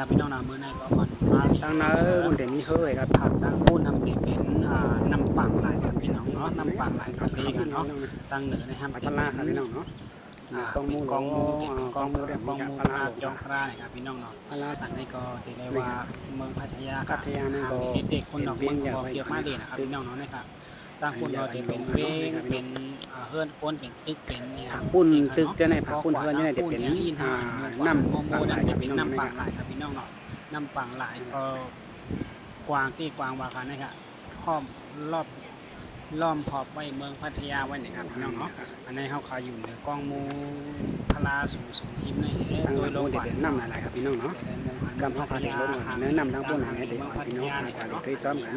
ครับพี่น้องนะมื้อในก็อ่อนมาตั้งเนอคนเดี๋ยวนี้เฮ้ยครับผักตั้งปูนทำเต็เป็นน้ำปังหลายครับพี่น้องเนาะน้ำปังหลายทะเลกันเนาะตั้งเหนือในห้ามเต็ปลาครับพี่น้องเนาะเป็นกองมูเป็นกองมูเป็นกองมูปลาจองปลาครับพี่น้องเนาะอันนี้ก็ติดได้ว่าเมืองพัทยาครับเด็กคนดอกเมืองก็เกี่ยวมาเด่นะครับพี่น้องเนาะนะครับตั้งปูนก็จะเป็นเว้งเป็นเฮือนก้นเป็นตึกเป็นเนี่ยปุ้นตึกจะในผักปุ้นเฮือนจะในเด็ดเป็นน้ำโมโมได้เป็นน้ำปังหลายครับพี่น้องเนาะน้ำปังหลายก็กวางที่กวางวาคานะครับห้อมรอบล้อมขอบไว้เมืองพัทยาไว้นะครับพี่น้องเนาะอันนี้เขาขายอยู่ในกองมูพลาสูงทิมในโดยโลกว่าน้ำหลายครับพี่น้องเนาะกำพัทยาเนื้อน้ำทั้งปุ้นหางเด็ดพี่น้องนะครับเตยจ้อมกัน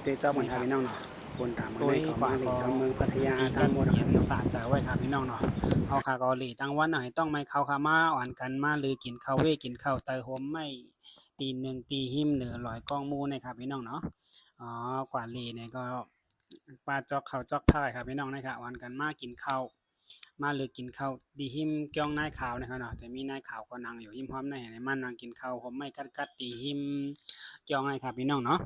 เตยจ้อมเหมือนพี่น้องเนาะคนตามมาในของเมืองพัทยาทั้งหมดเขียนสาใจไว้ครับพี่น้องเนาะเอาคาเกาหลีตั้งวันไหนต้องไม่เข้าขามาอ่อนกันมาหรือกินข้าวเวกินข้าวเตยหอมไม่ตีหนึ่งตีหิมเหนือลอยกองมูนะครับพี่น้องเนาะกว่าลีเนี่ยก็ปลาจอกเขาจอกผ้าครับพี่น้องนะครับวันกันมากินข้าวมาหรือกินข้าวดีหิมเกี่ยงนายขาวนะครับเนาะแต่มีนายขาวก็นั่งอยู่หิมพร้อมในมันนั่งกินข้าวผมไม่กัดดีหิมเกี่ยงนายครับพี่น้องเนาะ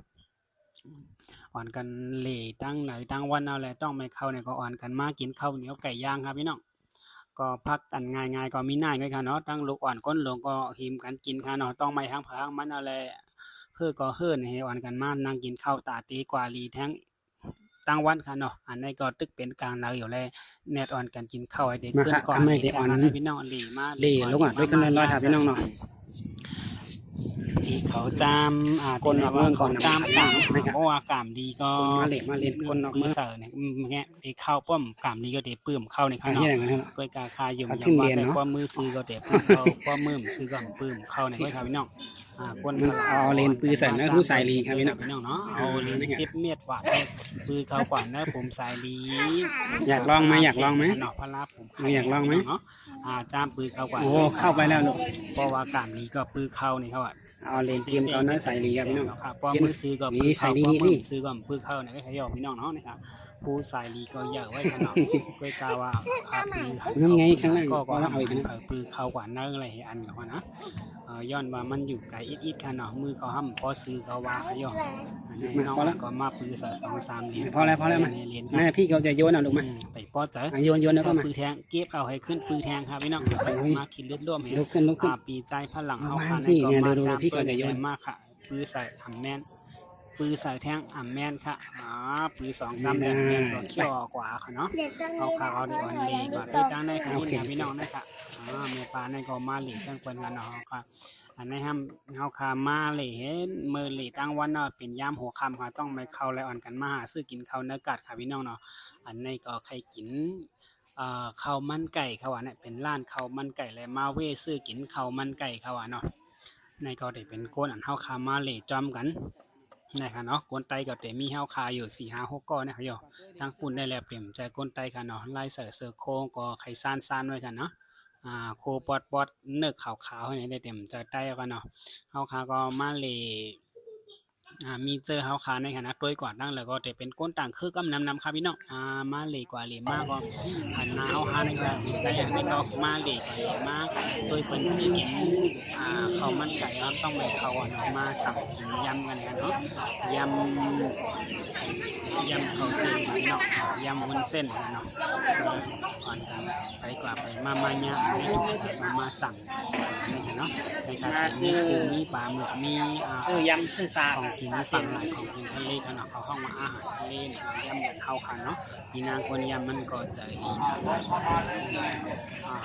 อ่อนกันเหล่ตั้งไหนตั้งวันเอาแหละต้องไม่เข้าเนี่ยก็อ่อนกันมากินข้าวเหนียวไก่ย่างครับพี่น้องก็พักกันง่ายๆก็มีน่ายด้วยค่ะเนาะตั้งลูกอ่อนก้นหลงก็หิมกันกินค่ะเนาะต้องไม่ทั้งพังมันเอาแหละเพื่อก็เฮิรนให้อ่อนกันมานั่งกินข้าวตาตีกว่าลีแท้งตั้งวันค่ะเนาะอันนี้ก็ตึกเป็นกลางเราอยู่เลยเน็ตอ่อนกันกินข้าวไอเด็กขึ้นก่อนไม่ได้อ่อนพี่น้องลีมาลีลูกอ่ะด้วยกันเลยร้อยครับพี่น้องเนาะที่เขาจามคนออกเมืองก่อนจามกามเพราะว่ากามดีก็มาเล่นคนออกเมืองเสิร์เนี่ยเงี้ยไอ้ข้าวป้อมกามดีก็เด็ปื้มเข้าในข้างนอกก้อยกาคาอยู่อย่างว่าแต่ป้อมมือซื้อก็เด็ปื้มเข้าป้อมมือซื้อก็ปื้มเข้าในก้อยครับพี่น้องคนเอาเลนปืนใส่นะผู้สายลีครับพี่น้องเนาะเอาเลน10 เมตรว่าปืนเข้าก่อนนะผมสายลีอยากลองไหมเนาะพลาผมอยากลองไหมเนาะจ้ามปืนเข้าก่อนโอ้เข้าไปแล้วลูกเพราะว่ากามนี้ก็ปืนเข้านี่เขาเอาเลนเตรียมเอาเนื้อใส่ลีครับพี่น้องครับป้อมมือซื้อก็ปืนเข้าป้อมมือซื้อก็ปืนเข้าเนี่ยก็ใช้ยอพี่น้องเนาะนะครับผู้สายลีก็เยอะไว้ขนาดก้อยกาว่านั่นไงข้างล่างก็เอาอีกนะปืนเข้าก่อนเนื้ออะไรอันก็นะย้อนว่ามันอยู่ไกลอิดค่ะเนาะมือก็ห้ำพอซื้อก็ว่าย่ออันนี้น้องก็มาปืน2-3เหรียญพอแล้วมันแม่พี่เขาจะโยนเอาลูกมั้ยไปป้อเจอโยนแล้วก็มาปืนแทงเก็บเอาให้ขึ้นปืนแทงครับพี่น้องมาคิดเลือดร่วมให้ลุกขึ้นปีใจพลังเอาค่ะนี่ก็มาพี่เขาจะโยนมากค่ะปืนใส่หำแม่นปืนใส่แทงอ่ำแม่นค่ะปืน2 กำแดงแม่นก็เขี้ยวกว่าค่ะเนาะเอาขาเอาดีอ่อนดีก็ได้ตั้งได้ค่ะพี่น้องได้ค่ะแม่ปลาในก็มาหลีจังเปิ้นกันเนาะค่ะอันนี้ห้ามเฮาคามาเลยเห็นมือหลีตั้งวันเนาะเป็นยามหัวค่ำค่ะต้องไปเข้าและอ่อนกันมาหาซื้อกินข้าวเนื้อกัดค่ะพี่น้องเนาะอันนี้ก็ใครกินข้าวมันไก่เขาว่าเนี่ยเป็นร้านข้าวมันไก่และมาเวซื้อกินข้าวมันไก่เขาว่าเนาะในก็ได้เป็นโกนอันเฮาคามาเลยจอมกันนะคะเนาะกวนไตก็ได้มีเฮาคาอยู่4-5-6ก้อนนะคะโยทั้งปุ่นได้แล้วเปลี่ยนใจกวนไตค่ะเนาะไล่เสือโค้งก็ไข่ซ่านไว้กันเนาะโคปอดเนื้อขาวๆให้ได้เต็มใจใต้กันเนาะเฮาคาก็มาเลยมีเจอเฮาคาในคณะต้วยกว่านั่งแล้วก็จะเป็นก้นต่างคือกำนำครับพี่น้องมาเลยกว่าเลยมากก็หันหน้าเฮาคาในก็ได้อย่างนี้ก็มาเลยกว่าเลยมากโดยเปิ้นซื้อกินข้าวมันไก่ครับต้องไปเข้าเนาะมาสั่งกินยำกันเนาะยำข้าวเส้นพี่น้องยำวุ้นเส้นเนาะก่อนกันไปกว่าไปมาเนี่ยไม่ถูกใจมาสั่งนี่เนาะในการมีปลาหมึกมีซื้อยำซื้อซาของกินฝั่งหลายของกินทะเลกันเนาะเขาเข้ามาอาหารทะเลยำเหมือนเข้ากันเนาะมีนางคนยำมันก็จะอี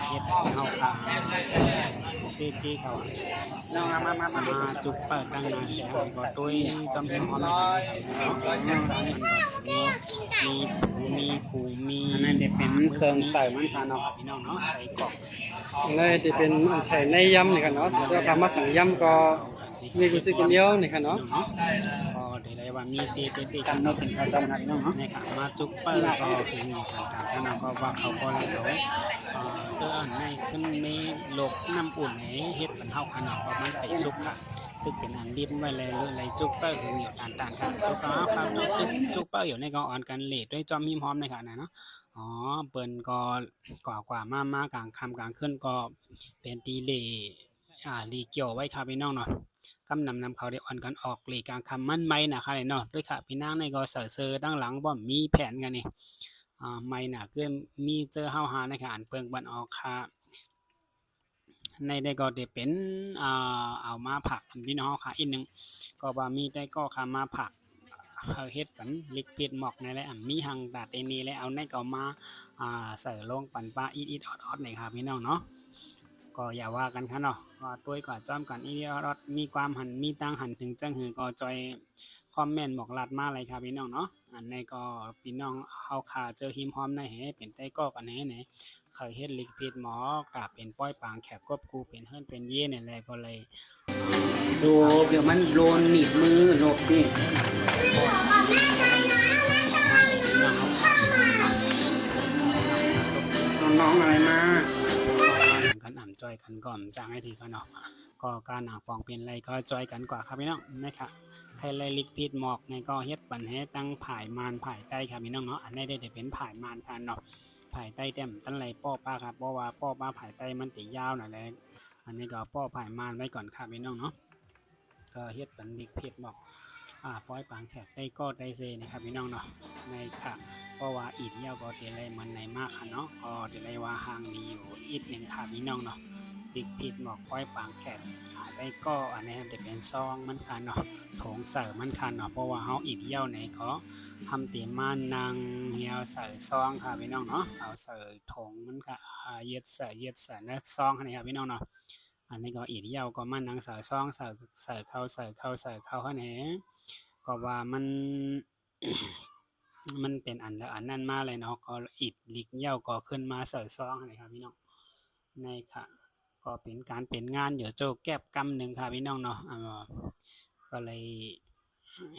เฮ็ดเข้ากันจี้เขาน้องมาจุกเปิดตั้งนาเสียก็ตุ้ยจอมเป็นหอมเลยมีปูมีอันนั้นจะเป็นเครื่องใส่มันค่ะเนาะพี่น้องเนาะใส่กรอกเลยจะเป็นใส่ในยำนี่ค่ะเนาะแล้วทำมาสั่งยำก็มีกุศลกันเยอะนี่ค่ะเนาะก็ได้ว่ามีเจเด็กๆเนาะเป็นข้าวต้มค่ะพี่น้องเนาะนี่ค่ะมาจุกเปิดก็คือมีต่างๆพี่น้องก็ว่าเขาก็แล้วเจอในขึ้นในโลกน้ำอุ่นให้เฮ็ดเป็นเฮาขนาดว่ามันไปสุกค่ะตึกเป็นอันดิบไว้เลยอะไรจุกเป้าอยู่เหนียวต่างๆค่ะจุกก็ครับจุกเป้าอยู่ในกองอ่อนกันเลดด้วยจอมหิมพร้อมในค่ะนะเนาะเปิ้นก็กว่ามากลางค่ำกลางคืนก็เป็นตีเล ลีเกี่ยวไว้ค่ะพี่น้องเนาะกำนำเขาได้อ่อนกันออกหลีกลางคำมันไม่นะคะเนาะด้วยค่ะพี่นางในก็เสือเซอร์ตั้งหลังบ่มีแผนกันนี่ไม่น่ะคือมีเจอเฮาหาในค่ะอันเปิงบันออกค่ะในได้ก็ได้เป็นเอามาผักพี่น้องค่ะอีกหนึ่งก็ว่ามีได้ก็ค่ะมาผักเฮ็ดปันลิกเป็ดหมอกในและอันมีหังดาดเอนีและเอาในก็มาใส่ลงปันปลาอีดออดๆนี่ค่ะพี่น้องเนาะก็อย่าว่ากันค่ะเนาะก็ตัวก็จ้อมกันอีดออดมีความหันมีตั้งหันถึงจังหือก็จอยคอมเมนต์บอกลาดมาเลยครับพี่น้องเนาะอันในก็พี่น้องเฮาขาเจอหิมพร้อมในแหเป็นไต้ก็กันแหไหนเคยเฮ็ดลิกเป็ดหมอกกับเป็นป้อยปางแขกกบกูเป็นเฮิรนเป็นเย่เนี่ยแหละก็เลยดูเดี๋ยวมันโดนหนีบมือหลบนี่น้องๆอะไรมากันอ่ำจอยกันก่อนจ้างให้ทีก็เนาะก็การอ่างฟองเป็นไรก็จอยกันกว่าครับพี่น้องนะครับใครไล่ลิกพิดหมอกในก็เฮ็ดปันให้ตั้งผายมานผายใต้ครับพี่น้องเนาะอันนี้ได้เป็นผายมานกันเนาะผายใต้เต็มตั้งไรป้อป้าครับเพราะว่าป้อป้าผายใต้มันติยาวหน่อยแหละอันนี้ก็ป้อผายมานไว้ก่อนครับพี่น้องเนาะก็เฮ็ดปันลิกพิดหมอกป้อยปางแขกได้ก็ได้เซนะครับพี่น้องเนาะในค่ะเพราะว่าอีดเยี่ยวก็เดี๋ยวไรมันในมากค่ะเนาะก็เดี๋ยวไรว่าห่างมีอยู่อีกหนึ่งค่ะพี่น้องเนาะดิกผิดหมอกป้อยปางแขกได้ก็อันนี้จะเป็นซองมันค่ะเนาะถงเสริมมันค่ะเนาะเพราะว่าเฮาอีดเยี่ยวในก็ทำเตียมานางเหี่ยวเสริซองค่ะพี่น้องเนาะเอาเสริถงมันค่ะเย็ดเสรินะซองนี่ครับพี่น้องเนาะอันนี้ก็อีดเยี่ยวก็มันนางเสริซองเสริเข้าข้างในก็ว่ามัน มันเป็นอันละอันนั่นมาเลยเนาะก็อิดลิกเย่าก็ขึ้นมาเสยซองนะครับพี่น้องในค่ะก็เป็นการเป็นงานอยู่โจแก็บกำหนึ่งค่ะพี่น้องเนาะก็เลย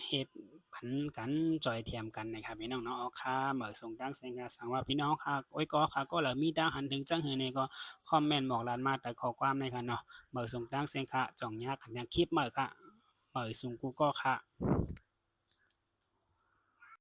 เฮ็ดผันกันจอยเทียมกันนะครับพี่น้องเนาะค่ะเหมือส่งดังเสียงค่ะสังว่าพี่น้องค่ะโอ้ยก็ค่ะก็เหลือมีดังหันถึงจังหือในก็คอมเมนต์บอกลานมาแต่ขอความในค่ะเนาะเหมือส่งดังเสียงค่ะจ่องยากกันอย่างคลิปเหมือค่ะเหมือส่งกูก็ค่ะ